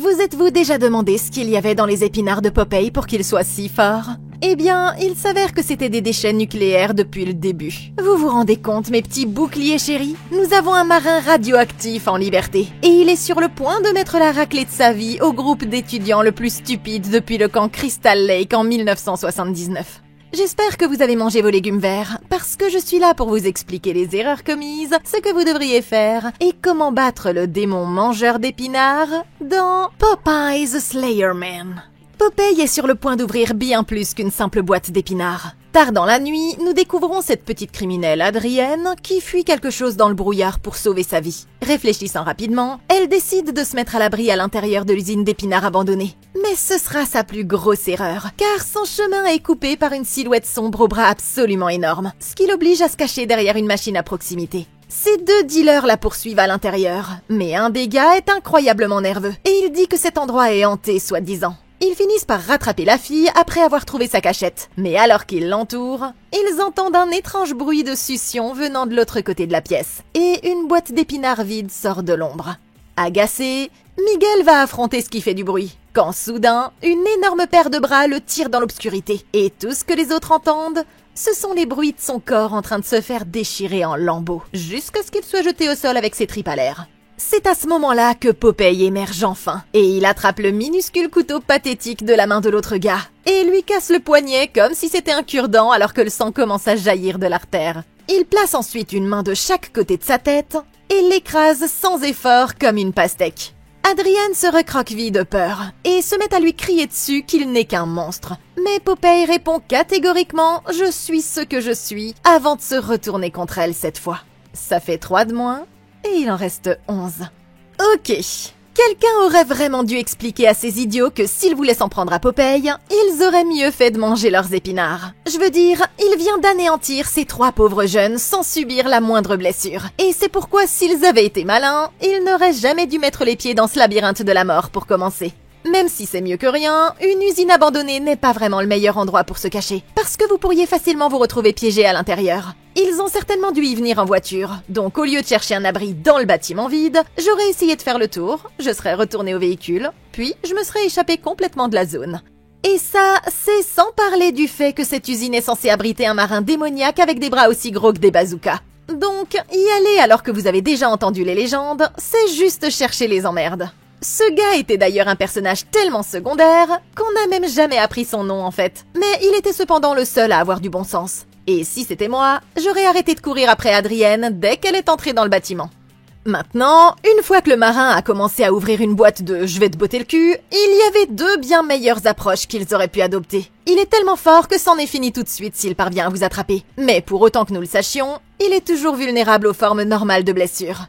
Vous êtes-vous déjà demandé ce qu'il y avait dans les épinards de Popeye pour qu'ils soient si forts? Eh bien, il s'avère que c'était des déchets nucléaires depuis le début. Vous vous rendez compte, mes petits boucliers chéris? Nous avons un marin radioactif en liberté. Et il est sur le point de mettre la raclée de sa vie au groupe d'étudiants le plus stupide depuis le camp Crystal Lake en 1979. J'espère que vous avez mangé vos légumes verts, parce que je suis là pour vous expliquer les erreurs commises, ce que vous devriez faire, et comment battre le démon mangeur d'épinards dans Popeye the Slayer Man. Popeye est sur le point d'ouvrir bien plus qu'une simple boîte d'épinards. Tard dans la nuit, nous découvrons cette petite criminelle Adrienne qui fuit quelque chose dans le brouillard pour sauver sa vie. Réfléchissant rapidement, elle décide de se mettre à l'abri à l'intérieur de l'usine d'épinards abandonnée. Mais ce sera sa plus grosse erreur, car son chemin est coupé par une silhouette sombre aux bras absolument énormes, ce qui l'oblige à se cacher derrière une machine à proximité. Ces deux dealers la poursuivent à l'intérieur, mais un des gars est incroyablement nerveux, et il dit que cet endroit est hanté, soi-disant. Ils finissent par rattraper la fille après avoir trouvé sa cachette. Mais alors qu'ils l'entourent, ils entendent un étrange bruit de succion venant de l'autre côté de la pièce. Et une boîte d'épinards vide sort de l'ombre. Agacé, Miguel va affronter ce qui fait du bruit. Quand soudain, une énorme paire de bras le tire dans l'obscurité. Et tout ce que les autres entendent, ce sont les bruits de son corps en train de se faire déchirer en lambeaux. Jusqu'à ce qu'il soit jeté au sol avec ses tripes à l'air. C'est à ce moment-là que Popeye émerge enfin, et il attrape le minuscule couteau pathétique de la main de l'autre gars, et lui casse le poignet comme si c'était un cure-dent alors que le sang commence à jaillir de l'artère. Il place ensuite une main de chaque côté de sa tête, et l'écrase sans effort comme une pastèque. Adrienne se recroqueville de peur, et se met à lui crier dessus qu'il n'est qu'un monstre. Mais Popeye répond catégoriquement « Je suis ce que je suis » avant de se retourner contre elle cette fois. Ça fait 3 de moins. Et il en reste 11. Ok. Quelqu'un aurait vraiment dû expliquer à ces idiots que s'ils voulaient s'en prendre à Popeye, ils auraient mieux fait de manger leurs épinards. Je veux dire, il vient d'anéantir ces 3 pauvres jeunes sans subir la moindre blessure. Et c'est pourquoi s'ils avaient été malins, ils n'auraient jamais dû mettre les pieds dans ce labyrinthe de la mort pour commencer. Même si c'est mieux que rien, une usine abandonnée n'est pas vraiment le meilleur endroit pour se cacher, parce que vous pourriez facilement vous retrouver piégé à l'intérieur. Ils ont certainement dû y venir en voiture, donc au lieu de chercher un abri dans le bâtiment vide, j'aurais essayé de faire le tour, je serais retourné au véhicule, puis je me serais échappé complètement de la zone. Et ça, c'est sans parler du fait que cette usine est censée abriter un marin démoniaque avec des bras aussi gros que des bazookas. Donc, y aller alors que vous avez déjà entendu les légendes, c'est juste chercher les emmerdes. Ce gars était d'ailleurs un personnage tellement secondaire qu'on n'a même jamais appris son nom en fait. Mais il était cependant le seul à avoir du bon sens. Et si c'était moi, j'aurais arrêté de courir après Adrienne dès qu'elle est entrée dans le bâtiment. Maintenant, une fois que le marin a commencé à ouvrir une boîte de « je vais te botter le cul », il y avait 2 bien meilleures approches qu'ils auraient pu adopter. Il est tellement fort que c'en est fini tout de suite s'il parvient à vous attraper. Mais pour autant que nous le sachions, il est toujours vulnérable aux formes normales de blessures.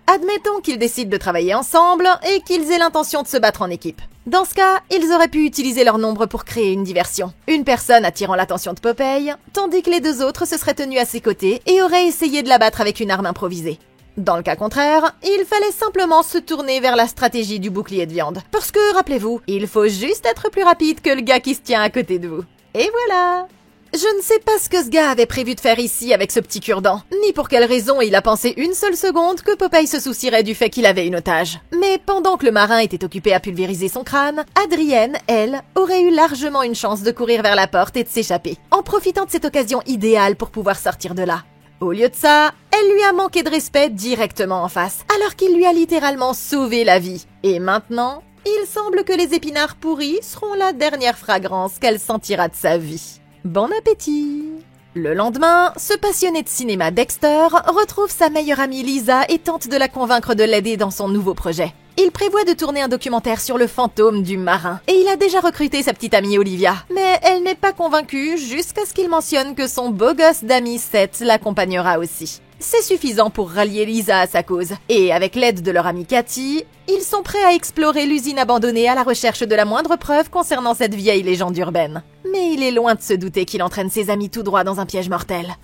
Admettons qu'ils décident de travailler ensemble et qu'ils aient l'intention de se battre en équipe. Dans ce cas, ils auraient pu utiliser leur nombre pour créer une diversion. Une personne attirant l'attention de Popeye, tandis que les 2 autres se seraient tenus à ses côtés et auraient essayé de l'abattre avec une arme improvisée. Dans le cas contraire, il fallait simplement se tourner vers la stratégie du bouclier de viande. Parce que, rappelez-vous, il faut juste être plus rapide que le gars qui se tient à côté de vous. Et voilà! Je ne sais pas ce que ce gars avait prévu de faire ici avec ce petit cure-dent, ni pour quelle raison il a pensé une seule seconde que Popeye se soucierait du fait qu'il avait une otage. Mais pendant que le marin était occupé à pulvériser son crâne, Adrienne, elle, aurait eu largement une chance de courir vers la porte et de s'échapper, en profitant de cette occasion idéale pour pouvoir sortir de là. Au lieu de ça, elle lui a manqué de respect directement en face, alors qu'il lui a littéralement sauvé la vie. Et maintenant, il semble que les épinards pourris seront la dernière fragrance qu'elle sentira de sa vie. Bon appétit! Le lendemain, ce passionné de cinéma Dexter retrouve sa meilleure amie Lisa et tente de la convaincre de l'aider dans son nouveau projet. Il prévoit de tourner un documentaire sur le fantôme du marin, et il a déjà recruté sa petite amie Olivia. Mais elle n'est pas convaincue jusqu'à ce qu'il mentionne que son beau gosse d'ami Seth l'accompagnera aussi. C'est suffisant pour rallier Lisa à sa cause, et avec l'aide de leur amie Cathy, ils sont prêts à explorer l'usine abandonnée à la recherche de la moindre preuve concernant cette vieille légende urbaine. Mais il est loin de se douter qu'il entraîne ses amis tout droit dans un piège mortel.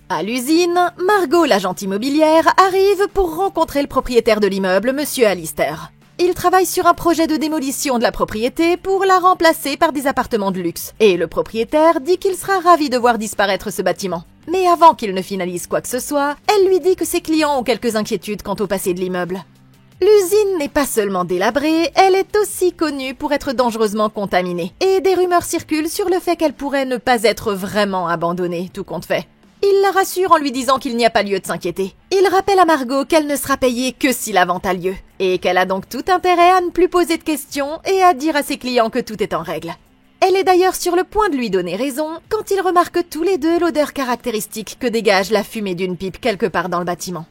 À l'usine, Margot, l'agente immobilière, arrive pour rencontrer le propriétaire de l'immeuble, Monsieur Alistair. Il travaille sur un projet de démolition de la propriété pour la remplacer par des appartements de luxe. Et le propriétaire dit qu'il sera ravi de voir disparaître ce bâtiment. Mais avant qu'il ne finalise quoi que ce soit, elle lui dit que ses clients ont quelques inquiétudes quant au passé de l'immeuble. L'usine n'est pas seulement délabrée, elle est aussi connue pour être dangereusement contaminée. Et des rumeurs circulent sur le fait qu'elle pourrait ne pas être vraiment abandonnée, tout compte fait. Il la rassure en lui disant qu'il n'y a pas lieu de s'inquiéter. Il rappelle à Margot qu'elle ne sera payée que si la vente a lieu, et qu'elle a donc tout intérêt à ne plus poser de questions et à dire à ses clients que tout est en règle. Elle est d'ailleurs sur le point de lui donner raison quand ils remarquent tous les deux l'odeur caractéristique que dégage la fumée d'une pipe quelque part dans le bâtiment.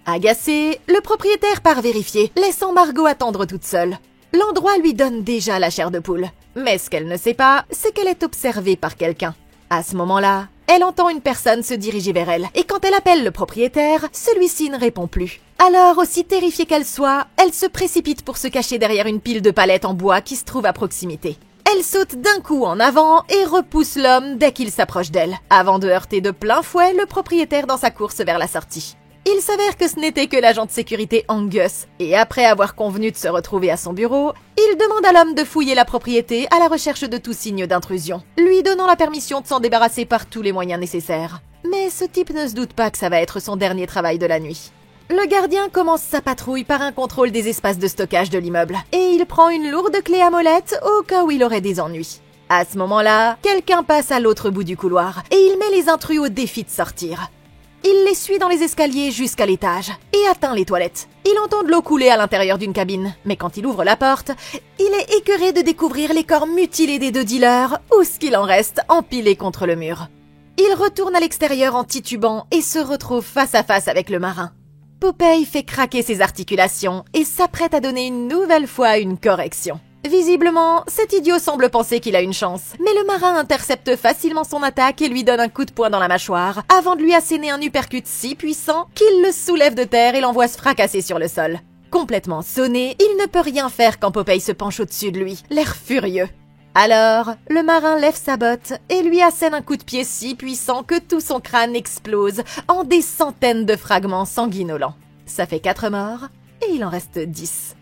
Agacé, le propriétaire part vérifier, laissant Margot attendre toute seule. L'endroit lui donne déjà la chair de poule. Mais ce qu'elle ne sait pas, c'est qu'elle est observée par quelqu'un. À ce moment-là, elle entend une personne se diriger vers elle, et quand elle appelle le propriétaire, celui-ci ne répond plus. Alors, aussi terrifiée qu'elle soit, elle se précipite pour se cacher derrière une pile de palettes en bois qui se trouve à proximité. Elle saute d'un coup en avant et repousse l'homme dès qu'il s'approche d'elle, avant de heurter de plein fouet le propriétaire dans sa course vers la sortie. Il s'avère que ce n'était que l'agent de sécurité Angus, et après avoir convenu de se retrouver à son bureau, il demande à l'homme de fouiller la propriété à la recherche de tout signe d'intrusion, lui donnant la permission de s'en débarrasser par tous les moyens nécessaires. Mais ce type ne se doute pas que ça va être son dernier travail de la nuit. Le gardien commence sa patrouille par un contrôle des espaces de stockage de l'immeuble, et il prend une lourde clé à molette au cas où il aurait des ennuis. À ce moment-là, quelqu'un passe à l'autre bout du couloir, et il met les intrus au défi de sortir. Il les suit dans les escaliers jusqu'à l'étage et atteint les toilettes. Il entend de l'eau couler à l'intérieur d'une cabine, mais quand il ouvre la porte, il est écœuré de découvrir les corps mutilés des deux dealers, ou ce qu'il en reste, empilés contre le mur. Il retourne à l'extérieur en titubant et se retrouve face à face avec le marin. Popeye fait craquer ses articulations et s'apprête à donner une nouvelle fois une correction. Visiblement, cet idiot semble penser qu'il a une chance, mais le marin intercepte facilement son attaque et lui donne un coup de poing dans la mâchoire, avant de lui asséner un uppercut si puissant qu'il le soulève de terre et l'envoie se fracasser sur le sol. Complètement sonné, il ne peut rien faire quand Popeye se penche au-dessus de lui, l'air furieux. Alors, le marin lève sa botte et lui assène un coup de pied si puissant que tout son crâne explose en des centaines de fragments sanguinolents. Ça fait 4 morts et il en reste 10.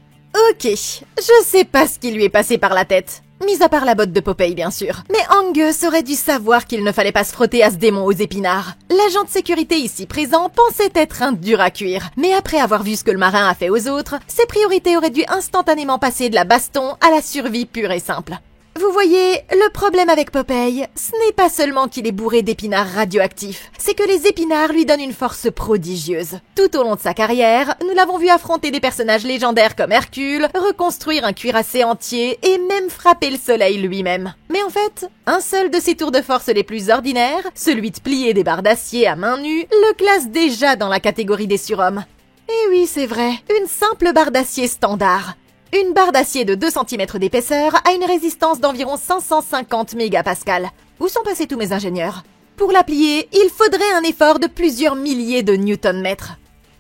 Ok, je sais pas ce qui lui est passé par la tête, mis à part la botte de Popeye bien sûr. Mais Angus aurait dû savoir qu'il ne fallait pas se frotter à ce démon aux épinards. L'agent de sécurité ici présent pensait être un dur à cuire, mais après avoir vu ce que le marin a fait aux autres, ses priorités auraient dû instantanément passer de la baston à la survie pure et simple. Vous voyez, le problème avec Popeye, ce n'est pas seulement qu'il est bourré d'épinards radioactifs, c'est que les épinards lui donnent une force prodigieuse. Tout au long de sa carrière, nous l'avons vu affronter des personnages légendaires comme Hercule, reconstruire un cuirassé entier et même frapper le soleil lui-même. Mais en fait, un seul de ses tours de force les plus ordinaires, celui de plier des barres d'acier à main nue, le classe déjà dans la catégorie des surhommes. Et oui, c'est vrai, une simple barre d'acier standard. Une barre d'acier de 2 cm d'épaisseur a une résistance d'environ 550 mégapascales. Où sont passés tous mes ingénieurs? Pour la plier, il faudrait un effort de plusieurs milliers de newton-mètres.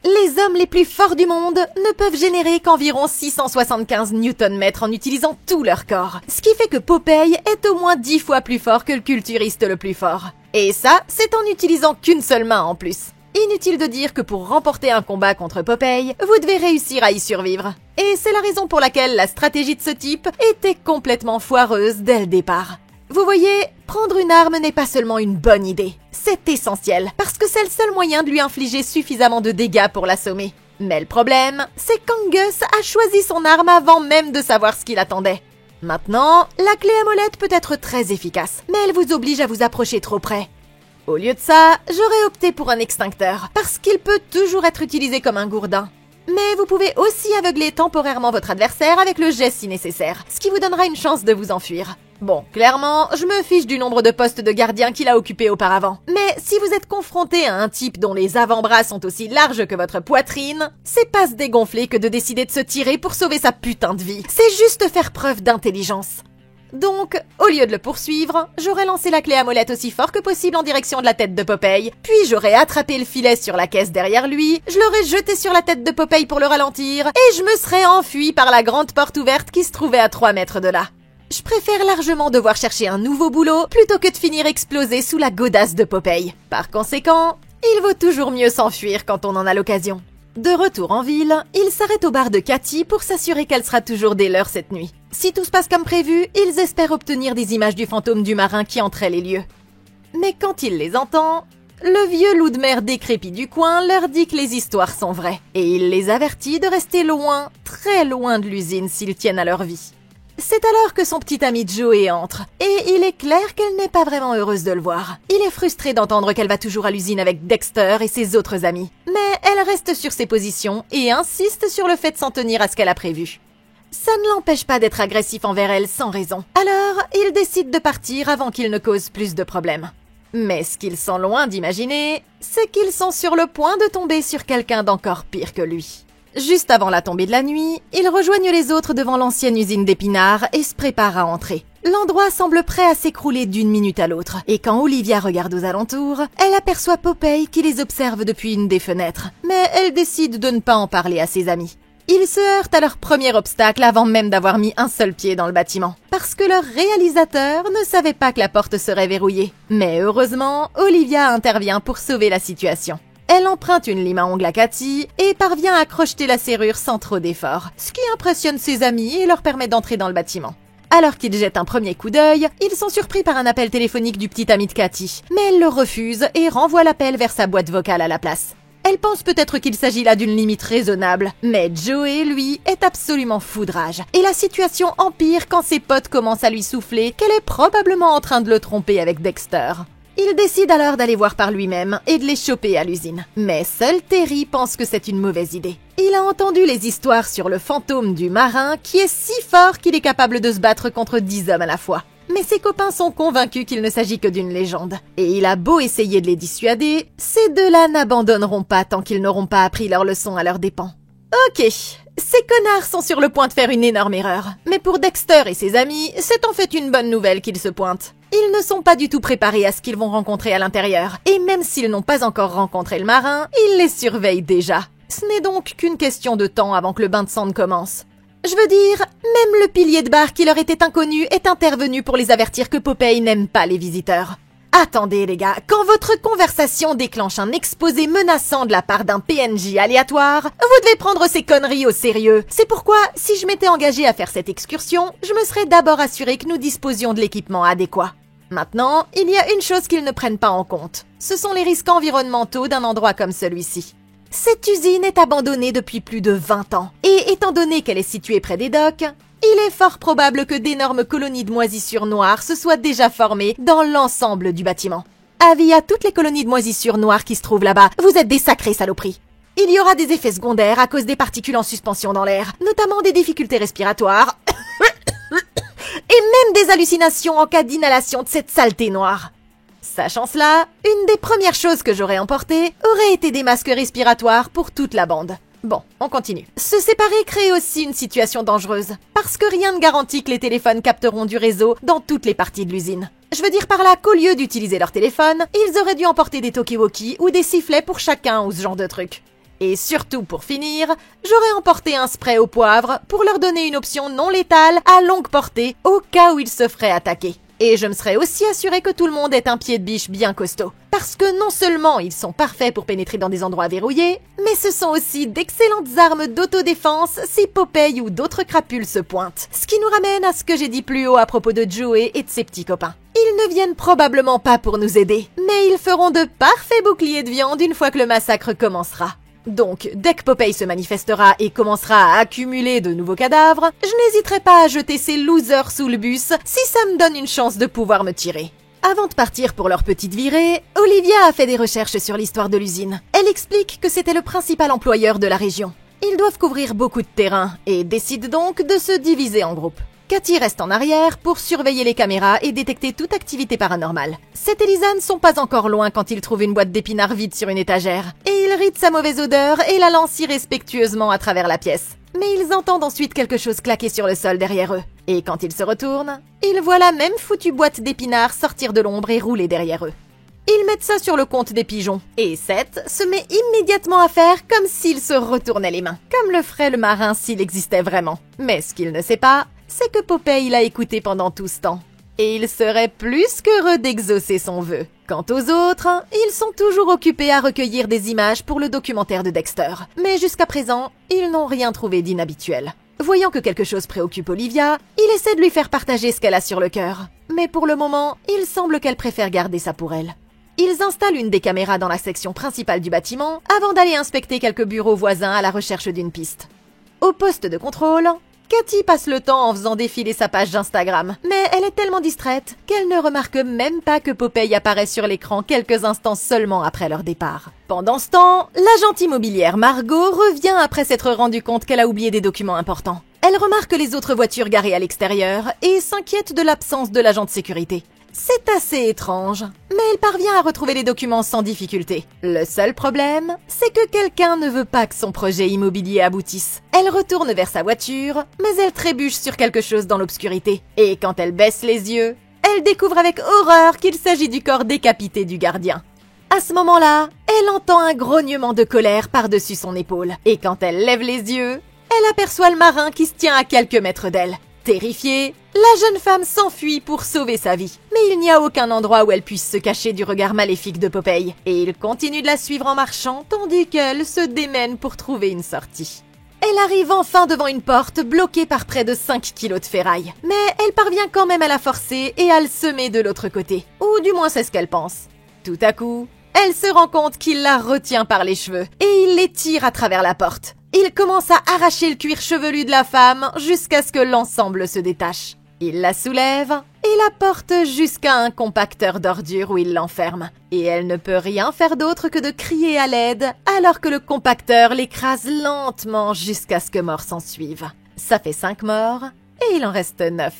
Les hommes les plus forts du monde ne peuvent générer qu'environ 675 newton-mètres en utilisant tout leur corps. Ce qui fait que Popeye est au moins 10 fois plus fort que le culturiste le plus fort. Et ça, c'est en n'utilisant qu'une seule main en plus. Inutile de dire que pour remporter un combat contre Popeye, vous devez réussir à y survivre. Et c'est la raison pour laquelle la stratégie de ce type était complètement foireuse dès le départ. Vous voyez, prendre une arme n'est pas seulement une bonne idée, c'est essentiel, parce que c'est le seul moyen de lui infliger suffisamment de dégâts pour l'assommer. Mais le problème, c'est qu'Angus a choisi son arme avant même de savoir ce qu'il attendait. Maintenant, la clé à molette peut être très efficace, mais elle vous oblige à vous approcher trop près. Au lieu de ça, j'aurais opté pour un extincteur, parce qu'il peut toujours être utilisé comme un gourdin. Mais vous pouvez aussi aveugler temporairement votre adversaire avec le jet si nécessaire, ce qui vous donnera une chance de vous enfuir. Bon, clairement, je me fiche du nombre de postes de gardien qu'il a occupé auparavant. Mais si vous êtes confronté à un type dont les avant-bras sont aussi larges que votre poitrine, c'est pas se dégonfler que de décider de se tirer pour sauver sa putain de vie. C'est juste faire preuve d'intelligence. Donc, au lieu de le poursuivre, j'aurais lancé la clé à molette aussi fort que possible en direction de la tête de Popeye, puis j'aurais attrapé le filet sur la caisse derrière lui, je l'aurais jeté sur la tête de Popeye pour le ralentir, et je me serais enfui par la grande porte ouverte qui se trouvait à 3 mètres de là. Je préfère largement devoir chercher un nouveau boulot plutôt que de finir explosé sous la godasse de Popeye. Par conséquent, il vaut toujours mieux s'enfuir quand on en a l'occasion. De retour en ville, il s'arrête au bar de Cathy pour s'assurer qu'elle sera toujours dès l'heure cette nuit. Si tout se passe comme prévu, ils espèrent obtenir des images du fantôme du marin qui entrait les lieux. Mais quand il les entend, le vieux loup de mer décrépit du coin leur dit que les histoires sont vraies. Et il les avertit de rester loin, très loin de l'usine s'ils tiennent à leur vie. C'est alors que son petit ami Joey entre, et il est clair qu'elle n'est pas vraiment heureuse de le voir. Il est frustré d'entendre qu'elle va toujours à l'usine avec Dexter et ses autres amis. Mais elle reste sur ses positions et insiste sur le fait de s'en tenir à ce qu'elle a prévu. Ça ne l'empêche pas d'être agressif envers elle sans raison. Alors, il décide de partir avant qu'il ne cause plus de problèmes. Mais ce qu'ils sont loin d'imaginer, c'est qu'ils sont sur le point de tomber sur quelqu'un d'encore pire que lui. Juste avant la tombée de la nuit, ils rejoignent les autres devant l'ancienne usine d'épinards et se préparent à entrer. L'endroit semble prêt à s'écrouler d'une minute à l'autre, et quand Olivia regarde aux alentours, elle aperçoit Popeye qui les observe depuis une des fenêtres, mais elle décide de ne pas en parler à ses amis. Ils se heurtent à leur premier obstacle avant même d'avoir mis un seul pied dans le bâtiment, parce que leur réalisateur ne savait pas que la porte serait verrouillée. Mais heureusement, Olivia intervient pour sauver la situation. Elle emprunte une lime à ongles à Cathy et parvient à crocheter la serrure sans trop d'efforts, ce qui impressionne ses amis et leur permet d'entrer dans le bâtiment. Alors qu'ils jettent un premier coup d'œil, ils sont surpris par un appel téléphonique du petit ami de Cathy, mais elle le refuse et renvoie l'appel vers sa boîte vocale à la place. Elle pense peut-être qu'il s'agit là d'une limite raisonnable, mais Joey, lui, est absolument fou de rage. Et la situation empire quand ses potes commencent à lui souffler qu'elle est probablement en train de le tromper avec Dexter. Il décide alors d'aller voir par lui-même et de les choper à l'usine. Mais seul Terry pense que c'est une mauvaise idée. Il a entendu les histoires sur le fantôme du marin qui est si fort qu'il est capable de se battre contre 10 hommes à la fois. Mais ses copains sont convaincus qu'il ne s'agit que d'une légende. Et il a beau essayer de les dissuader, ces deux-là n'abandonneront pas tant qu'ils n'auront pas appris leur leçon à leurs dépens. Ok, ces connards sont sur le point de faire une énorme erreur. Mais pour Dexter et ses amis, c'est en fait une bonne nouvelle qu'ils se pointent. Ils ne sont pas du tout préparés à ce qu'ils vont rencontrer à l'intérieur. Et même s'ils n'ont pas encore rencontré le marin, ils les surveillent déjà. Ce n'est donc qu'une question de temps avant que le bain de sang ne commence. Je veux dire, même le pilier de bar qui leur était inconnu est intervenu pour les avertir que Popeye n'aime pas les visiteurs. Attendez les gars, quand votre conversation déclenche un exposé menaçant de la part d'un PNJ aléatoire, vous devez prendre ces conneries au sérieux. C'est pourquoi, si je m'étais engagée à faire cette excursion, je me serais d'abord assurée que nous disposions de l'équipement adéquat. Maintenant, il y a une chose qu'ils ne prennent pas en compte. Ce sont les risques environnementaux d'un endroit comme celui-ci. Cette usine est abandonnée depuis plus de 20 ans, et étant donné qu'elle est située près des docks, il est fort probable que d'énormes colonies de moisissures noires se soient déjà formées dans l'ensemble du bâtiment. Avis à toutes les colonies de moisissures noires qui se trouvent là-bas, vous êtes des sacrés saloperies. Il y aura des effets secondaires à cause des particules en suspension dans l'air, notamment des difficultés respiratoires, et même des hallucinations en cas d'inhalation de cette saleté noire. Sachant cela, une des premières choses que j'aurais emportées aurait été des masques respiratoires pour toute la bande. Bon, on continue. Se séparer crée aussi une situation dangereuse, parce que rien ne garantit que les téléphones capteront du réseau dans toutes les parties de l'usine. Je veux dire par là qu'au lieu d'utiliser leur téléphone, ils auraient dû emporter des talkie-walkie ou des sifflets pour chacun ou ce genre de truc. Et surtout, pour finir, j'aurais emporté un spray au poivre pour leur donner une option non létale à longue portée au cas où ils se feraient attaquer. Et je me serais aussi assuré que tout le monde ait un pied de biche bien costaud. Parce que non seulement ils sont parfaits pour pénétrer dans des endroits verrouillés, mais ce sont aussi d'excellentes armes d'autodéfense si Popeye ou d'autres crapules se pointent. Ce qui nous ramène à ce que j'ai dit plus haut à propos de Joey et de ses petits copains. Ils ne viennent probablement pas pour nous aider, mais ils feront de parfaits boucliers de viande une fois que le massacre commencera. Donc, dès que Popeye se manifestera et commencera à accumuler de nouveaux cadavres, je n'hésiterai pas à jeter ces losers sous le bus si ça me donne une chance de pouvoir me tirer. Avant de partir pour leur petite virée, Olivia a fait des recherches sur l'histoire de l'usine. Elle explique que c'était le principal employeur de la région. Ils doivent couvrir beaucoup de terrain et décident donc de se diviser en groupes. Cathy reste en arrière pour surveiller les caméras et détecter toute activité paranormale. Seth et Lisa ne sont pas encore loin quand ils trouvent une boîte d'épinards vide sur une étagère. Et ils rient de sa mauvaise odeur et la lancent irrespectueusement à travers la pièce. Mais ils entendent ensuite quelque chose claquer sur le sol derrière eux. Et quand ils se retournent, ils voient la même foutue boîte d'épinards sortir de l'ombre et rouler derrière eux. Ils mettent ça sur le compte des pigeons. Et Seth se met immédiatement à faire comme s'il se retournait les mains. Comme le ferait le marin s'il existait vraiment. Mais ce qu'il ne sait pas, c'est que Popeye l'a écouté pendant tout ce temps. Et il serait plus qu'heureux d'exaucer son vœu. Quant aux autres, ils sont toujours occupés à recueillir des images pour le documentaire de Dexter. Mais jusqu'à présent, ils n'ont rien trouvé d'inhabituel. Voyant que quelque chose préoccupe Olivia, il essaie de lui faire partager ce qu'elle a sur le cœur. Mais pour le moment, il semble qu'elle préfère garder ça pour elle. Ils installent une des caméras dans la section principale du bâtiment avant d'aller inspecter quelques bureaux voisins à la recherche d'une piste. Au poste de contrôle, Cathy passe le temps en faisant défiler sa page d'Instagram, mais elle est tellement distraite qu'elle ne remarque même pas que Popeye apparaît sur l'écran quelques instants seulement après leur départ. Pendant ce temps, l'agente immobilière Margot revient après s'être rendue compte qu'elle a oublié des documents importants. Elle remarque les autres voitures garées à l'extérieur et s'inquiète de l'absence de l'agent de sécurité. C'est assez étrange, mais elle parvient à retrouver les documents sans difficulté. Le seul problème, c'est que quelqu'un ne veut pas que son projet immobilier aboutisse. Elle retourne vers sa voiture, mais elle trébuche sur quelque chose dans l'obscurité. Et quand elle baisse les yeux, elle découvre avec horreur qu'il s'agit du corps décapité du gardien. À ce moment-là, elle entend un grognement de colère par-dessus son épaule. Et quand elle lève les yeux, elle aperçoit le marin qui se tient à quelques mètres d'elle. Terrifiée, la jeune femme s'enfuit pour sauver sa vie. Mais il n'y a aucun endroit où elle puisse se cacher du regard maléfique de Popeye. Et il continue de la suivre en marchant, tandis qu'elle se démène pour trouver une sortie. Elle arrive enfin devant une porte bloquée par près de 5 kilos de ferraille. Mais elle parvient quand même à la forcer et à le semer de l'autre côté. Ou du moins c'est ce qu'elle pense. Tout à coup, elle se rend compte qu'il la retient par les cheveux et il les tire à travers la porte. Il commence à arracher le cuir chevelu de la femme jusqu'à ce que l'ensemble se détache. Il la soulève et la porte jusqu'à un compacteur d'ordures où il l'enferme. Et elle ne peut rien faire d'autre que de crier à l'aide alors que le compacteur l'écrase lentement jusqu'à ce que mort s'en suive. Ça fait 5 morts et il en reste 9.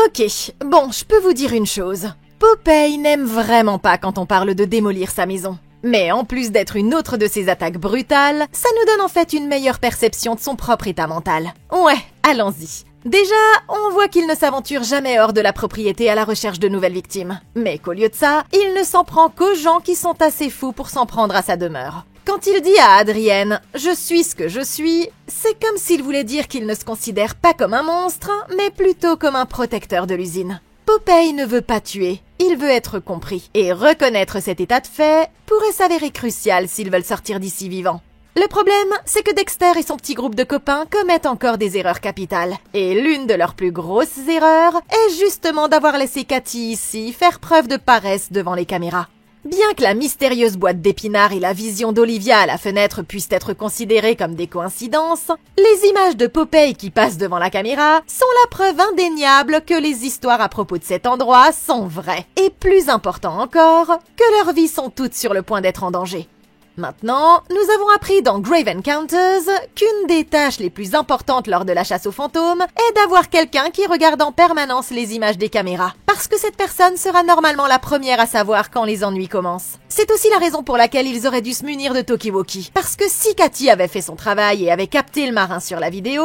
Ok, bon, je peux vous dire une chose. Popeye n'aime vraiment pas quand on parle de démolir sa maison. Mais en plus d'être une autre de ses attaques brutales, ça nous donne en fait une meilleure perception de son propre état mental. Ouais, allons-y. Déjà, on voit qu'il ne s'aventure jamais hors de la propriété à la recherche de nouvelles victimes. Mais qu'au lieu de ça, il ne s'en prend qu'aux gens qui sont assez fous pour s'en prendre à sa demeure. Quand il dit à Adrienne « Je suis ce que je suis », c'est comme s'il voulait dire qu'il ne se considère pas comme un monstre, mais plutôt comme un protecteur de l'usine. Popeye ne veut pas tuer, il veut être compris. Et reconnaître cet état de fait pourrait s'avérer crucial s'ils veulent sortir d'ici vivants. Le problème, c'est que Dexter et son petit groupe de copains commettent encore des erreurs capitales. Et l'une de leurs plus grosses erreurs est justement d'avoir laissé Cathy ici faire preuve de paresse devant les caméras. Bien que la mystérieuse boîte d'épinards et la vision d'Olivia à la fenêtre puissent être considérées comme des coïncidences, les images de Popeye qui passent devant la caméra sont la preuve indéniable que les histoires à propos de cet endroit sont vraies. Et plus important encore, que leurs vies sont toutes sur le point d'être en danger. Maintenant, nous avons appris dans Grave Encounters qu'une des tâches les plus importantes lors de la chasse aux fantômes est d'avoir quelqu'un qui regarde en permanence les images des caméras, parce que cette personne sera normalement la première à savoir quand les ennuis commencent. C'est aussi la raison pour laquelle ils auraient dû se munir de talkie-walkie, parce que si Cathy avait fait son travail et avait capté le marin sur la vidéo,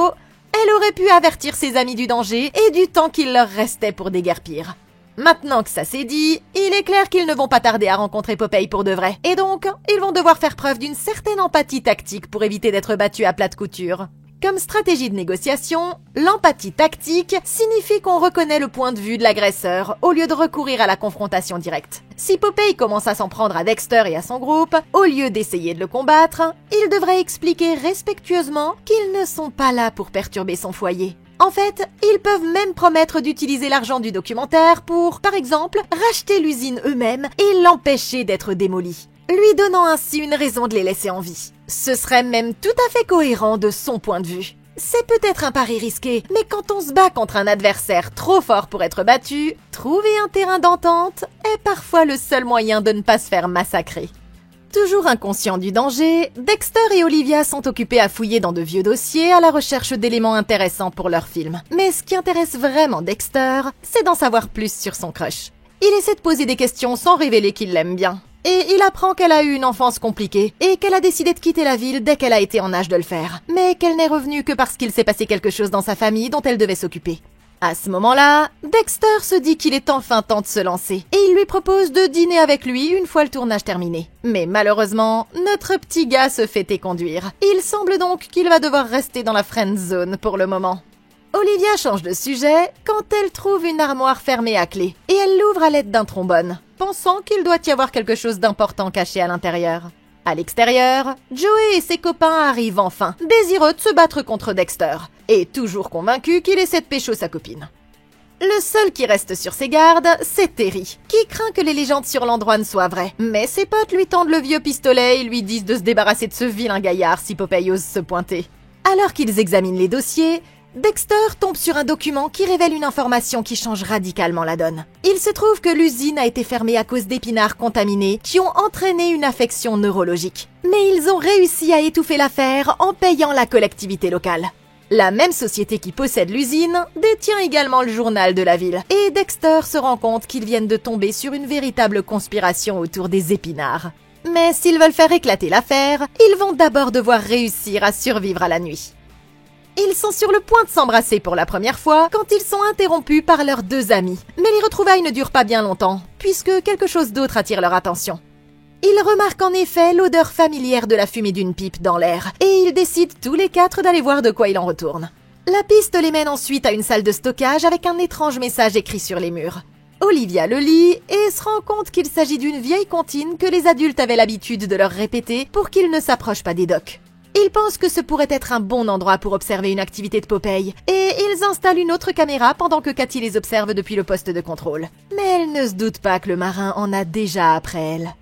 elle aurait pu avertir ses amis du danger et du temps qu'il leur restait pour déguerpir. Maintenant que ça s'est dit, il est clair qu'ils ne vont pas tarder à rencontrer Popeye pour de vrai. Et donc, ils vont devoir faire preuve d'une certaine empathie tactique pour éviter d'être battus à plate couture. Comme stratégie de négociation, l'empathie tactique signifie qu'on reconnaît le point de vue de l'agresseur au lieu de recourir à la confrontation directe. Si Popeye commence à s'en prendre à Dexter et à son groupe, au lieu d'essayer de le combattre, il devrait expliquer respectueusement qu'ils ne sont pas là pour perturber son foyer. En fait, ils peuvent même promettre d'utiliser l'argent du documentaire pour, par exemple, racheter l'usine eux-mêmes et l'empêcher d'être démolie, lui donnant ainsi une raison de les laisser en vie. Ce serait même tout à fait cohérent de son point de vue. C'est peut-être un pari risqué, mais quand on se bat contre un adversaire trop fort pour être battu, trouver un terrain d'entente est parfois le seul moyen de ne pas se faire massacrer. Toujours inconscients du danger, Dexter et Olivia sont occupés à fouiller dans de vieux dossiers à la recherche d'éléments intéressants pour leur film. Mais ce qui intéresse vraiment Dexter, c'est d'en savoir plus sur son crush. Il essaie de poser des questions sans révéler qu'il l'aime bien. Et il apprend qu'elle a eu une enfance compliquée et qu'elle a décidé de quitter la ville dès qu'elle a été en âge de le faire. Mais qu'elle n'est revenue que parce qu'il s'est passé quelque chose dans sa famille dont elle devait s'occuper. À ce moment-là, Dexter se dit qu'il est enfin temps de se lancer et il lui propose de dîner avec lui une fois le tournage terminé. Mais malheureusement, notre petit gars se fait éconduire. Il semble donc qu'il va devoir rester dans la friend zone pour le moment. Olivia change de sujet quand elle trouve une armoire fermée à clé et elle l'ouvre à l'aide d'un trombone, pensant qu'il doit y avoir quelque chose d'important caché à l'intérieur. À l'extérieur, Joey et ses copains arrivent enfin, désireux de se battre contre Dexter, et toujours convaincus qu'il essaie de pécho sa copine. Le seul qui reste sur ses gardes, c'est Terry, qui craint que les légendes sur l'endroit ne soient vraies. Mais ses potes lui tendent le vieux pistolet et lui disent de se débarrasser de ce vilain gaillard si Popeye ose se pointer. Alors qu'ils examinent les dossiers, Dexter tombe sur un document qui révèle une information qui change radicalement la donne. Il se trouve que l'usine a été fermée à cause d'épinards contaminés qui ont entraîné une affection neurologique. Mais ils ont réussi à étouffer l'affaire en payant la collectivité locale. La même société qui possède l'usine détient également le journal de la ville. Et Dexter se rend compte qu'ils viennent de tomber sur une véritable conspiration autour des épinards. Mais s'ils veulent faire éclater l'affaire, ils vont d'abord devoir réussir à survivre à la nuit. Ils sont sur le point de s'embrasser pour la première fois quand ils sont interrompus par leurs deux amis. Mais les retrouvailles ne durent pas bien longtemps, puisque quelque chose d'autre attire leur attention. Ils remarquent en effet l'odeur familière de la fumée d'une pipe dans l'air, et ils décident tous les quatre d'aller voir de quoi il en retourne. La piste les mène ensuite à une salle de stockage avec un étrange message écrit sur les murs. Olivia le lit et se rend compte qu'il s'agit d'une vieille comptine que les adultes avaient l'habitude de leur répéter pour qu'ils ne s'approchent pas des docks. Ils pensent que ce pourrait être un bon endroit pour observer une activité de Popeye, et ils installent une autre caméra pendant que Cathy les observe depuis le poste de contrôle. Mais elle ne se doute pas que le marin en a déjà après elle.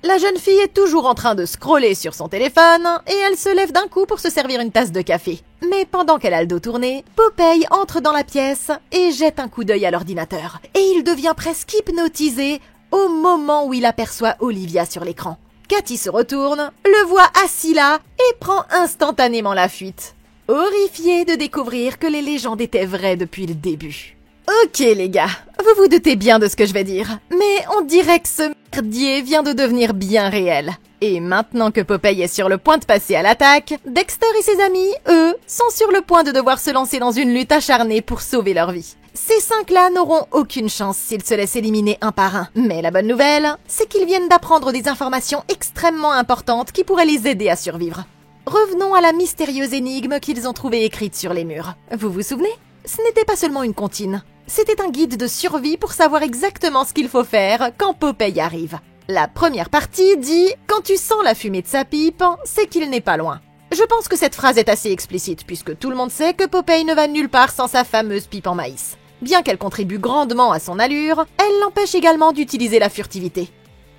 La jeune fille est toujours en train de scroller sur son téléphone et elle se lève d'un coup pour se servir une tasse de café. Mais pendant qu'elle a le dos tourné, Popeye entre dans la pièce et jette un coup d'œil à l'ordinateur. Et il devient presque hypnotisé au moment où il aperçoit Olivia sur l'écran. Cathy se retourne, le voit assis là et prend instantanément la fuite. Horrifiée de découvrir que les légendes étaient vraies depuis le début. Ok les gars, vous vous doutez bien de ce que je vais dire, mais on dirait que ce merdier vient de devenir bien réel. Et maintenant que Popeye est sur le point de passer à l'attaque, Dexter et ses amis, eux, sont sur le point de devoir se lancer dans une lutte acharnée pour sauver leur vie. Ces 5-là n'auront aucune chance s'ils se laissent éliminer un par un. Mais la bonne nouvelle, c'est qu'ils viennent d'apprendre des informations extrêmement importantes qui pourraient les aider à survivre. Revenons à la mystérieuse énigme qu'ils ont trouvée écrite sur les murs. Vous vous souvenez ? Ce n'était pas seulement une comptine. C'était un guide de survie pour savoir exactement ce qu'il faut faire quand Popeye arrive. La première partie dit « Quand tu sens la fumée de sa pipe, c'est qu'il n'est pas loin ». Je pense que cette phrase est assez explicite puisque tout le monde sait que Popeye ne va nulle part sans sa fameuse pipe en maïs. Bien qu'elle contribue grandement à son allure, elle l'empêche également d'utiliser la furtivité.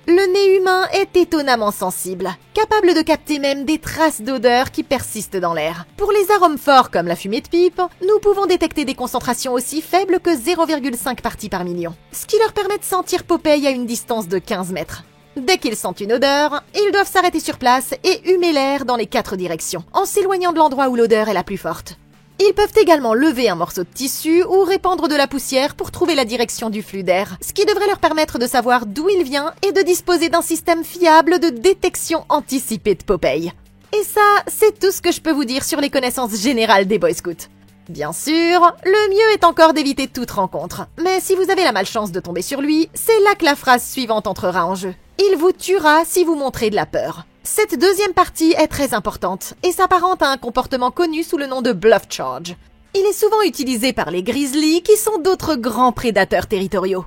Le nez humain est étonnamment sensible, capable de capter même des traces d'odeur qui persistent dans l'air. Pour les arômes forts comme la fumée de pipe, nous pouvons détecter des concentrations aussi faibles que 0,5 parties par million, ce qui leur permet de sentir Popeye à une distance de 15 mètres. Dès qu'ils sentent une odeur, ils doivent s'arrêter sur place et humer l'air dans les 4 directions, en s'éloignant de l'endroit où l'odeur est la plus forte. Ils peuvent également lever un morceau de tissu ou répandre de la poussière pour trouver la direction du flux d'air, ce qui devrait leur permettre de savoir d'où il vient et de disposer d'un système fiable de détection anticipée de Popeye. Et ça, c'est tout ce que je peux vous dire sur les connaissances générales des Boy Scouts. Bien sûr, le mieux est encore d'éviter toute rencontre, mais si vous avez la malchance de tomber sur lui, c'est là que la phrase suivante entrera en jeu. Il vous tuera si vous montrez de la peur. Cette deuxième partie est très importante et s'apparente à un comportement connu sous le nom de bluff charge. Il est souvent utilisé par les grizzlies qui sont d'autres grands prédateurs territoriaux.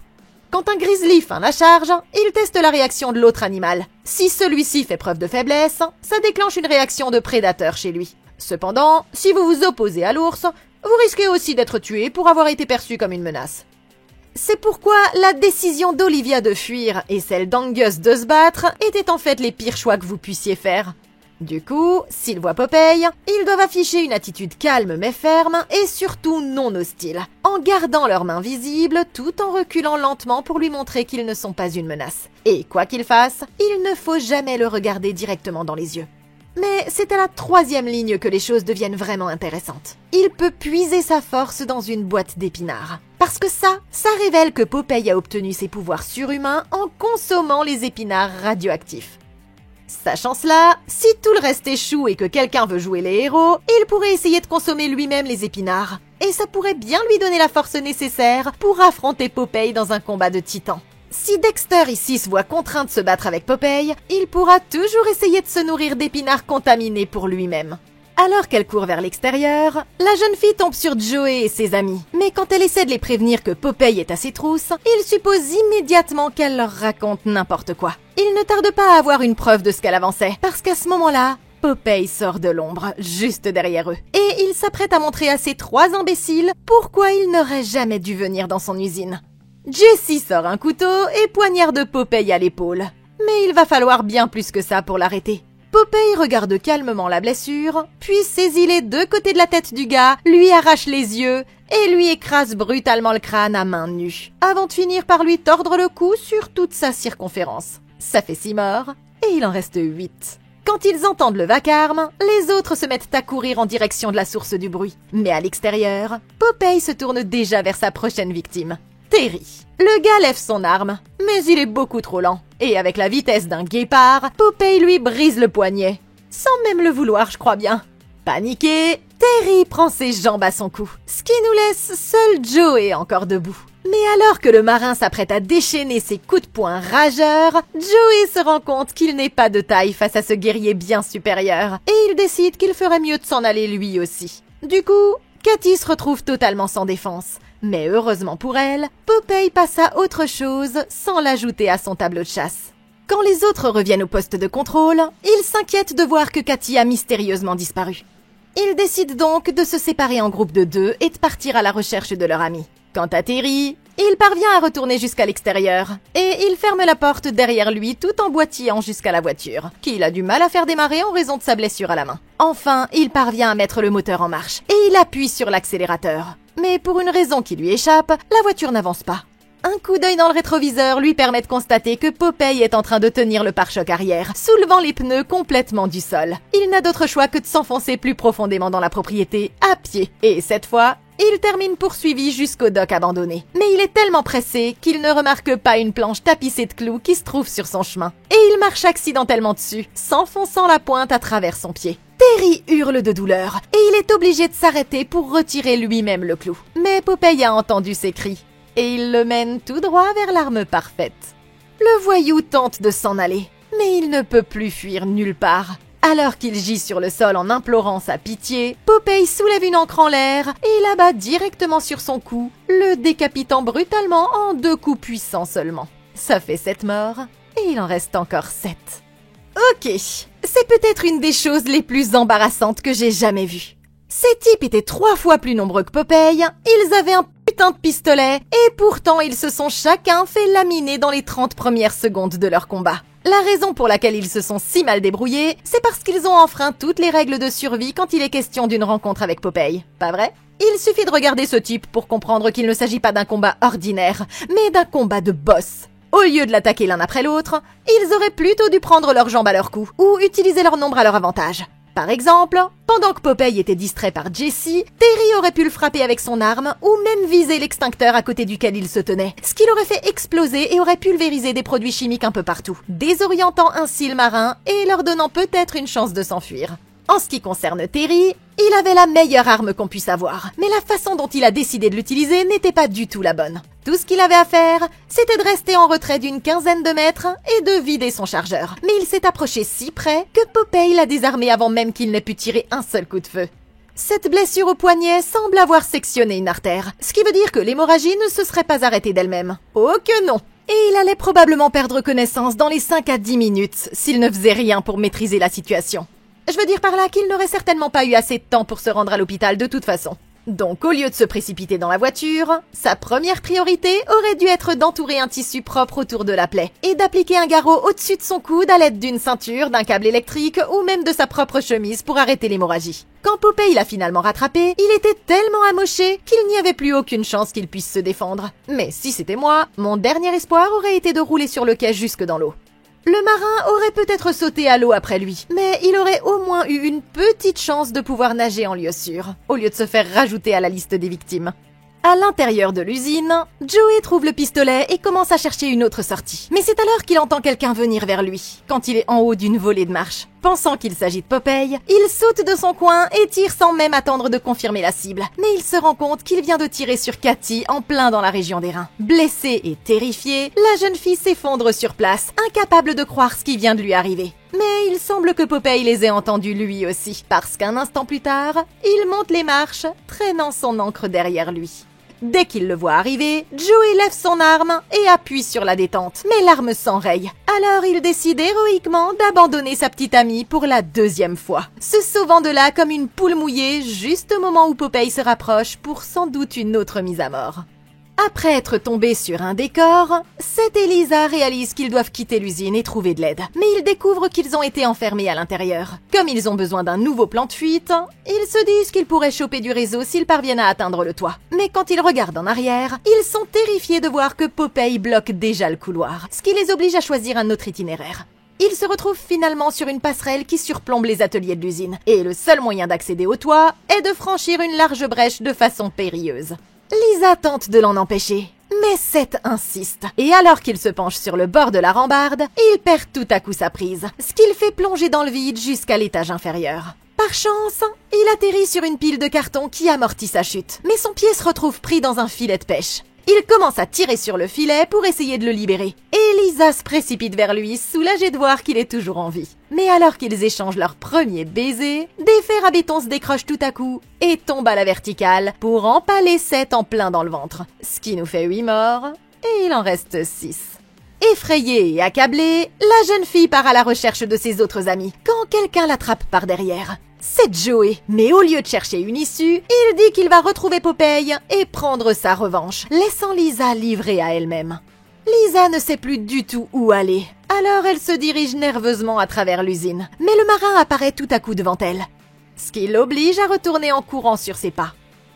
Quand un grizzly feint la charge, il teste la réaction de l'autre animal. Si celui-ci fait preuve de faiblesse, ça déclenche une réaction de prédateur chez lui. Cependant, si vous vous opposez à l'ours, vous risquez aussi d'être tué pour avoir été perçu comme une menace. C'est pourquoi la décision d'Olivia de fuir et celle d'Angus de se battre étaient en fait les pires choix que vous puissiez faire. Du coup, s'ils voient Popeye, ils doivent afficher une attitude calme mais ferme et surtout non hostile, en gardant leurs mains visibles tout en reculant lentement pour lui montrer qu'ils ne sont pas une menace. Et quoi qu'il fasse, il ne faut jamais le regarder directement dans les yeux. Mais c'est à la 3e ligne que les choses deviennent vraiment intéressantes. Il peut puiser sa force dans une boîte d'épinards. Parce que ça révèle que Popeye a obtenu ses pouvoirs surhumains en consommant les épinards radioactifs. Sachant cela, si tout le reste échoue et que quelqu'un veut jouer les héros, il pourrait essayer de consommer lui-même les épinards. Et ça pourrait bien lui donner la force nécessaire pour affronter Popeye dans un combat de titans. Si Dexter ici se voit contraint de se battre avec Popeye, il pourra toujours essayer de se nourrir d'épinards contaminés pour lui-même. Alors qu'elle court vers l'extérieur, la jeune fille tombe sur Joey et ses amis. Mais quand elle essaie de les prévenir que Popeye est à ses trousses, ils supposent immédiatement qu'elle leur raconte n'importe quoi. Ils ne tardent pas à avoir une preuve de ce qu'elle avançait, parce qu'à ce moment-là, Popeye sort de l'ombre, juste derrière eux. Et et il s'apprête à montrer à ces 3 imbéciles pourquoi il n'aurait jamais dû venir dans son usine. Jessie sort un couteau et poignarde Popeye à l'épaule. Mais il va falloir bien plus que ça pour l'arrêter. Popeye regarde calmement la blessure, puis saisit les 2 côtés de la tête du gars, lui arrache les yeux et lui écrase brutalement le crâne à main nue, avant de finir par lui tordre le cou sur toute sa circonférence. Ça fait 6 morts, et il en reste 8. Quand ils entendent le vacarme, les autres se mettent à courir en direction de la source du bruit. Mais à l'extérieur, Popeye se tourne déjà vers sa prochaine victime, Terry. Le gars lève son arme, mais il est beaucoup trop lent. Et avec la vitesse d'un guépard, Popeye lui brise le poignet. Sans même le vouloir, je crois bien. Paniqué, Terry prend ses jambes à son cou, ce qui nous laisse seul Joey encore debout. Mais alors que le marin s'apprête à déchaîner ses coups de poing rageurs, Joey se rend compte qu'il n'est pas de taille face à ce guerrier bien supérieur, et il décide qu'il ferait mieux de s'en aller lui aussi. Du coup, Cathy se retrouve totalement sans défense. Mais heureusement pour elle, Popeye passe à autre chose sans l'ajouter à son tableau de chasse. Quand les autres reviennent au poste de contrôle, ils s'inquiètent de voir que Cathy a mystérieusement disparu. Ils décident donc de se séparer en groupe de 2 et de partir à la recherche de leur ami. Quant à Terry, il parvient à retourner jusqu'à l'extérieur et il ferme la porte derrière lui tout en boitillant jusqu'à la voiture, qu'il a du mal à faire démarrer en raison de sa blessure à la main. Enfin, il parvient à mettre le moteur en marche et il appuie sur l'accélérateur. Mais pour une raison qui lui échappe, la voiture n'avance pas. Un coup d'œil dans le rétroviseur lui permet de constater que Popeye est en train de tenir le pare-choc arrière, soulevant les pneus complètement du sol. Il n'a d'autre choix que de s'enfoncer plus profondément dans la propriété, à pied. Et cette fois, il termine poursuivi jusqu'au dock abandonné. Mais il est tellement pressé qu'il ne remarque pas une planche tapissée de clous qui se trouve sur son chemin. Et il marche accidentellement dessus, s'enfonçant la pointe à travers son pied. Terry hurle de douleur et il est obligé de s'arrêter pour retirer lui-même le clou. Mais Popeye a entendu ses cris et il le mène tout droit vers l'arme parfaite. Le voyou tente de s'en aller, mais il ne peut plus fuir nulle part. Alors qu'il gît sur le sol en implorant sa pitié, Popeye soulève une ancre en l'air et l'abat directement sur son cou, le décapitant brutalement en 2 coups puissants seulement. Ça fait 7 morts et il en reste encore 7. Ok, c'est peut-être une des choses les plus embarrassantes que j'ai jamais vues. Ces types étaient 3 fois plus nombreux que Popeye, ils avaient un putain de pistolet, et pourtant ils se sont chacun fait laminer dans les 30 premières secondes de leur combat. La raison pour laquelle ils se sont si mal débrouillés, c'est parce qu'ils ont enfreint toutes les règles de survie quand il est question d'une rencontre avec Popeye. Pas vrai ? Il suffit de regarder ce type pour comprendre qu'il ne s'agit pas d'un combat ordinaire, mais d'un combat de boss. Au lieu de l'attaquer l'un après l'autre, ils auraient plutôt dû prendre leurs jambes à leur cou, ou utiliser leur nombre à leur avantage. Par exemple, pendant que Popeye était distrait par Jessie, Terry aurait pu le frapper avec son arme ou même viser l'extincteur à côté duquel il se tenait, ce qui l'aurait fait exploser et aurait pulvérisé des produits chimiques un peu partout, désorientant ainsi le marin et leur donnant peut-être une chance de s'enfuir. En ce qui concerne Terry, il avait la meilleure arme qu'on puisse avoir, mais la façon dont il a décidé de l'utiliser n'était pas du tout la bonne. Tout ce qu'il avait à faire, c'était de rester en retrait d'une 15aine de mètres et de vider son chargeur. Mais il s'est approché si près que Popeye l'a désarmé avant même qu'il n'ait pu tirer un seul coup de feu. Cette blessure au poignet semble avoir sectionné une artère, ce qui veut dire que l'hémorragie ne se serait pas arrêtée d'elle-même. Oh que non! Et il allait probablement perdre connaissance dans les 5 à 10 minutes s'il ne faisait rien pour maîtriser la situation. Je veux dire par là qu'il n'aurait certainement pas eu assez de temps pour se rendre à l'hôpital de toute façon. Donc au lieu de se précipiter dans la voiture, sa première priorité aurait dû être d'entourer un tissu propre autour de la plaie et d'appliquer un garrot au-dessus de son coude à l'aide d'une ceinture, d'un câble électrique ou même de sa propre chemise pour arrêter l'hémorragie. Quand Popeye l'a finalement rattrapé, il était tellement amoché qu'il n'y avait plus aucune chance qu'il puisse se défendre. Mais si c'était moi, mon dernier espoir aurait été de rouler sur le quai jusque dans l'eau. Le marin aurait peut-être sauté à l'eau après lui, mais il aurait au moins eu une petite chance de pouvoir nager en lieu sûr, au lieu de se faire rajouter à la liste des victimes. À l'intérieur de l'usine, Joey trouve le pistolet et commence à chercher une autre sortie. Mais c'est alors qu'il entend quelqu'un venir vers lui, quand il est en haut d'une volée de marche. Pensant qu'il s'agit de Popeye, il saute de son coin et tire sans même attendre de confirmer la cible. Mais il se rend compte qu'il vient de tirer sur Cathy en plein dans la région des reins. Blessée et terrifiée, la jeune fille s'effondre sur place, incapable de croire ce qui vient de lui arriver. Mais il semble que Popeye les ait entendus lui aussi, parce qu'un instant plus tard, il monte les marches, traînant son ancre derrière lui. Dès qu'il le voit arriver, Joey lève son arme et appuie sur la détente, mais l'arme s'enraye. Alors il décide héroïquement d'abandonner sa petite amie pour la deuxième fois, se sauvant de là comme une poule mouillée juste au moment où Popeye se rapproche pour sans doute une autre mise à mort. Après être tombé sur un décor, Seth et Lisa réalisent qu'ils doivent quitter l'usine et trouver de l'aide. Mais ils découvrent qu'ils ont été enfermés à l'intérieur. Comme ils ont besoin d'un nouveau plan de fuite, ils se disent qu'ils pourraient choper du réseau s'ils parviennent à atteindre le toit. Mais quand ils regardent en arrière, ils sont terrifiés de voir que Popeye bloque déjà le couloir, ce qui les oblige à choisir un autre itinéraire. Ils se retrouvent finalement sur une passerelle qui surplombe les ateliers de l'usine. Et le seul moyen d'accéder au toit est de franchir une large brèche de façon périlleuse. Lisa tente de l'en empêcher, mais Seth insiste. Et alors qu'il se penche sur le bord de la rambarde, il perd tout à coup sa prise, ce qui le fait plonger dans le vide jusqu'à l'étage inférieur. Par chance, il atterrit sur une pile de carton qui amortit sa chute, mais son pied se retrouve pris dans un filet de pêche. Il commence à tirer sur le filet pour essayer de le libérer. Et Lisa se précipite vers lui, soulagée de voir qu'il est toujours en vie. Mais alors qu'ils échangent leur premier baiser, des fers à béton se décrochent tout à coup et tombent à la verticale pour empaler Seth en plein dans le ventre. Ce qui nous fait 8 morts, et il en reste 6. Effrayée et accablée, la jeune fille part à la recherche de ses autres amis, quand quelqu'un l'attrape par derrière. C'est Joey, mais au lieu de chercher une issue, il dit qu'il va retrouver Popeye et prendre sa revanche, laissant Lisa livrée à elle-même. Lisa ne sait plus du tout où aller, alors elle se dirige nerveusement à travers l'usine, mais le marin apparaît tout à coup devant elle, ce qui l'oblige à retourner en courant sur ses pas.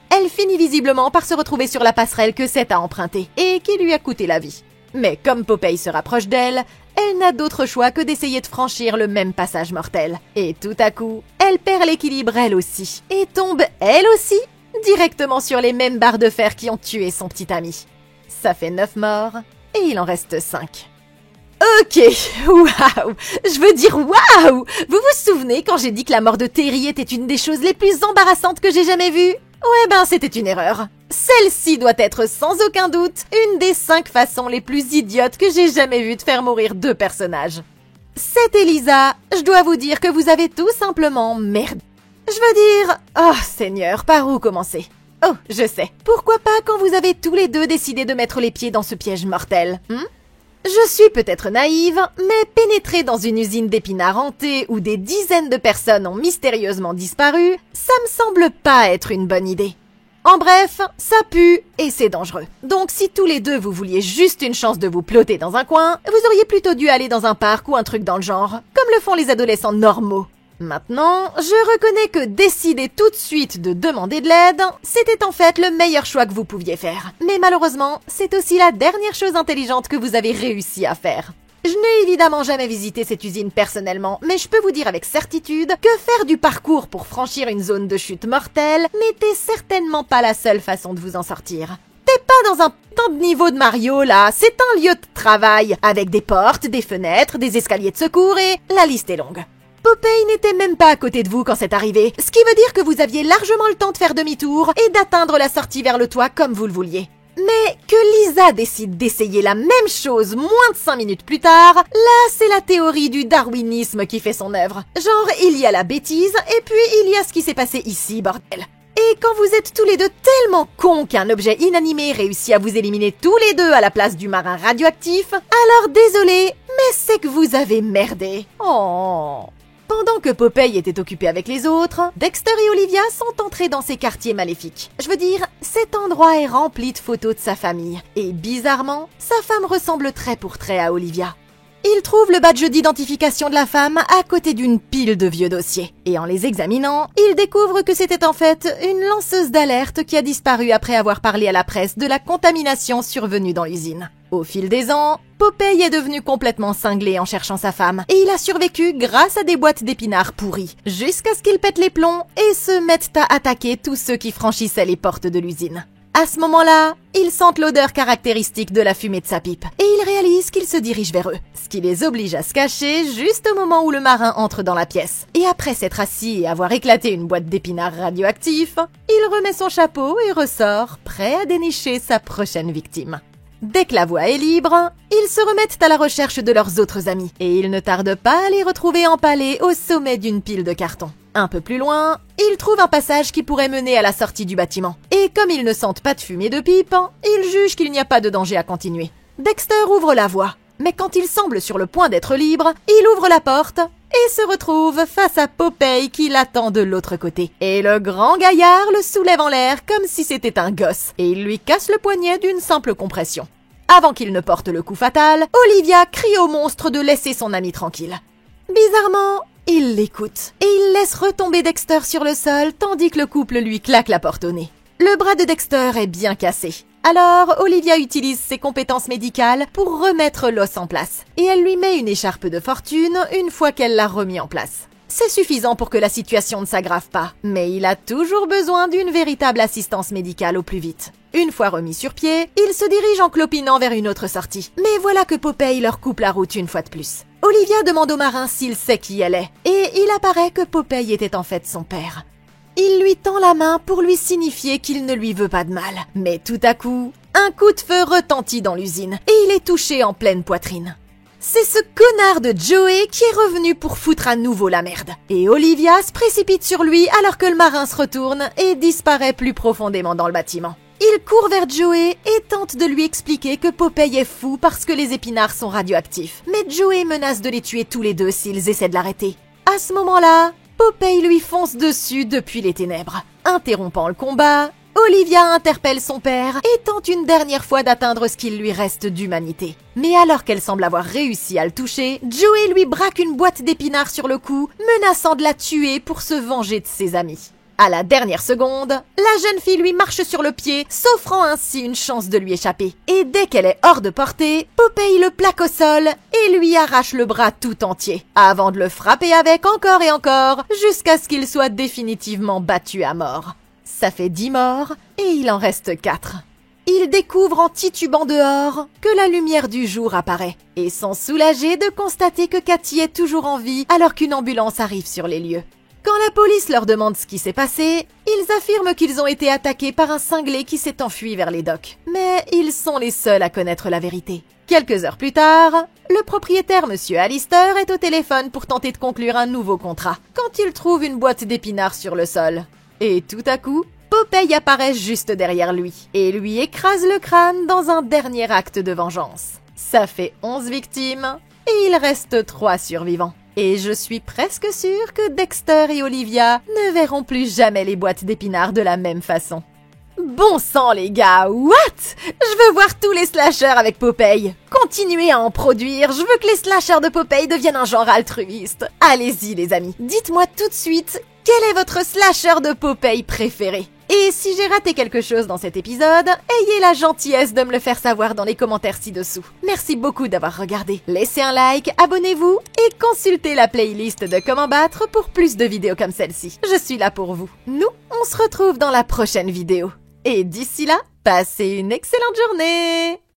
Elle finit visiblement par se retrouver sur la passerelle que Seth a empruntée et qui lui a coûté la vie. Mais comme Popeye se rapproche d'elle, elle n'a d'autre choix que d'essayer de franchir le même passage mortel. Et tout à coup, elle perd l'équilibre elle aussi, et tombe elle aussi directement sur les mêmes barres de fer qui ont tué son petit ami. Ça fait 9 morts, et il en reste 5. Ok, waouh, je veux dire waouh. Vous vous souvenez quand j'ai dit que la mort de Terry était une des choses les plus embarrassantes que j'ai jamais vues? Ouais ben c'était une erreur. Celle-ci doit être sans aucun doute une des 5 façons les plus idiotes que j'ai jamais vues de faire mourir 2 personnages. Seth et Lisa, je dois vous dire que vous avez tout simplement merdé. Je veux dire, oh Seigneur, par où commencer? Oh, je sais. Pourquoi pas quand vous avez tous les deux décidé de mettre les pieds dans ce piège mortel, Je suis peut-être naïve, mais pénétrer dans une usine d'épinards hantée où des dizaines de personnes ont mystérieusement disparu, ça me semble pas être une bonne idée. En bref, ça pue et c'est dangereux. Donc si tous les deux vous vouliez juste une chance de vous ploter dans un coin, vous auriez plutôt dû aller dans un parc ou un truc dans le genre, comme le font les adolescents normaux. Maintenant, je reconnais que décider tout de suite de demander de l'aide, c'était en fait le meilleur choix que vous pouviez faire. Mais malheureusement, c'est aussi la dernière chose intelligente que vous avez réussi à faire. Je n'ai évidemment jamais visité cette usine personnellement, mais je peux vous dire avec certitude que faire du parcours pour franchir une zone de chute mortelle n'était certainement pas la seule façon de vous en sortir. T'es pas dans un putain de niveau de Mario là, c'est un lieu de travail, avec des portes, des fenêtres, des escaliers de secours et la liste est longue. Popeye n'était même pas à côté de vous quand c'est arrivé, ce qui veut dire que vous aviez largement le temps de faire demi-tour et d'atteindre la sortie vers le toit comme vous le vouliez. Mais que Lisa décide d'essayer la même chose moins de 5 minutes plus tard, là c'est la théorie du darwinisme qui fait son œuvre. Genre, il y a la bêtise et puis il y a ce qui s'est passé ici, bordel. Et quand vous êtes tous les deux tellement cons qu'un objet inanimé réussit à vous éliminer tous les deux à la place du marin radioactif, alors désolé, mais c'est que vous avez merdé. Oh. Pendant que Popeye était occupé avec les autres, Dexter et Olivia sont entrés dans ces quartiers maléfiques. Je veux dire, cet endroit est rempli de photos de sa famille. Et bizarrement, sa femme ressemble trait pour trait à Olivia. Ils trouvent le badge d'identification de la femme à côté d'une pile de vieux dossiers. Et en les examinant, ils découvrent que c'était en fait une lanceuse d'alerte qui a disparu après avoir parlé à la presse de la contamination survenue dans l'usine. Au fil des ans, Popeye est devenu complètement cinglé en cherchant sa femme, et il a survécu grâce à des boîtes d'épinards pourries, jusqu'à ce qu'il pète les plombs et se mette à attaquer tous ceux qui franchissaient les portes de l'usine. À ce moment-là, ils sentent l'odeur caractéristique de la fumée de sa pipe, et ils réalisent qu'il se dirige vers eux, ce qui les oblige à se cacher juste au moment où le marin entre dans la pièce. Et après s'être assis et avoir éclaté une boîte d'épinards radioactifs, il remet son chapeau et ressort, prêt à dénicher sa prochaine victime. Dès que la voie est libre, ils se remettent à la recherche de leurs autres amis, et ils ne tardent pas à les retrouver empalés au sommet d'une pile de carton. Un peu plus loin, ils trouvent un passage qui pourrait mener à la sortie du bâtiment. Et comme ils ne sentent pas de fumée de pipe, ils jugent qu'il n'y a pas de danger à continuer. Dexter ouvre la voie, mais quand il semble sur le point d'être libre, il ouvre la porte et se retrouve face à Popeye qui l'attend de l'autre côté. Et le grand gaillard le soulève en l'air comme si c'était un gosse, et il lui casse le poignet d'une simple compression. Avant qu'il ne porte le coup fatal, Olivia crie au monstre de laisser son ami tranquille. Bizarrement, il l'écoute, et il laisse retomber Dexter sur le sol tandis que le couple lui claque la porte au nez. Le bras de Dexter est bien cassé. Alors, Olivia utilise ses compétences médicales pour remettre l'os en place. Et elle lui met une écharpe de fortune une fois qu'elle l'a remis en place. C'est suffisant pour que la situation ne s'aggrave pas, mais il a toujours besoin d'une véritable assistance médicale au plus vite. Une fois remis sur pied, il se dirige en clopinant vers une autre sortie. Mais voilà que Popeye leur coupe la route une fois de plus. Olivia demande au marin s'il sait qui elle est, et il apparaît que Popeye était en fait son père. Il lui tend la main pour lui signifier qu'il ne lui veut pas de mal. Mais tout à coup, un coup de feu retentit dans l'usine et il est touché en pleine poitrine. C'est ce connard de Joey qui est revenu pour foutre à nouveau la merde. Et Olivia se précipite sur lui alors que le marin se retourne et disparaît plus profondément dans le bâtiment. Il court vers Joey et tente de lui expliquer que Popeye est fou parce que les épinards sont radioactifs. Mais Joey menace de les tuer tous les deux s'ils essaient de l'arrêter. À ce moment-là, Popeye lui fonce dessus depuis les ténèbres. Interrompant le combat, Olivia interpelle son père et tente une dernière fois d'atteindre ce qu'il lui reste d'humanité. Mais alors qu'elle semble avoir réussi à le toucher, Joey lui braque une boîte d'épinards sur le cou, menaçant de la tuer pour se venger de ses amis. À la dernière seconde, la jeune fille lui marche sur le pied, s'offrant ainsi une chance de lui échapper. Et dès qu'elle est hors de portée, Popeye le plaque au sol et lui arrache le bras tout entier, avant de le frapper avec encore et encore, jusqu'à ce qu'il soit définitivement battu à mort. Ça fait 10 morts et il en reste 4. Ils découvrent en titubant dehors que la lumière du jour apparaît et sont soulagés de constater que Cathy est toujours en vie alors qu'une ambulance arrive sur les lieux. Quand la police leur demande ce qui s'est passé, ils affirment qu'ils ont été attaqués par un cinglé qui s'est enfui vers les docks. Mais ils sont les seuls à connaître la vérité. Quelques heures plus tard, le propriétaire Monsieur Allister est au téléphone pour tenter de conclure un nouveau contrat, quand il trouve une boîte d'épinards sur le sol. Et tout à coup, Popeye apparaît juste derrière lui et lui écrase le crâne dans un dernier acte de vengeance. Ça fait 11 victimes et il reste 3 survivants. Et je suis presque sûre que Dexter et Olivia ne verront plus jamais les boîtes d'épinards de la même façon. Bon sang les gars, what? Je veux voir tous les slashers avec Popeye. Continuez à en produire, je veux que les slashers de Popeye deviennent un genre altruiste. Allez-y les amis, dites-moi tout de suite, quel est votre slasher de Popeye préféré? Et si j'ai raté quelque chose dans cet épisode, ayez la gentillesse de me le faire savoir dans les commentaires ci-dessous. Merci beaucoup d'avoir regardé. Laissez un like, abonnez-vous et consultez la playlist de Comment Battre pour plus de vidéos comme celle-ci. Je suis là pour vous. Nous, on se retrouve dans la prochaine vidéo. Et d'ici là, passez une excellente journée!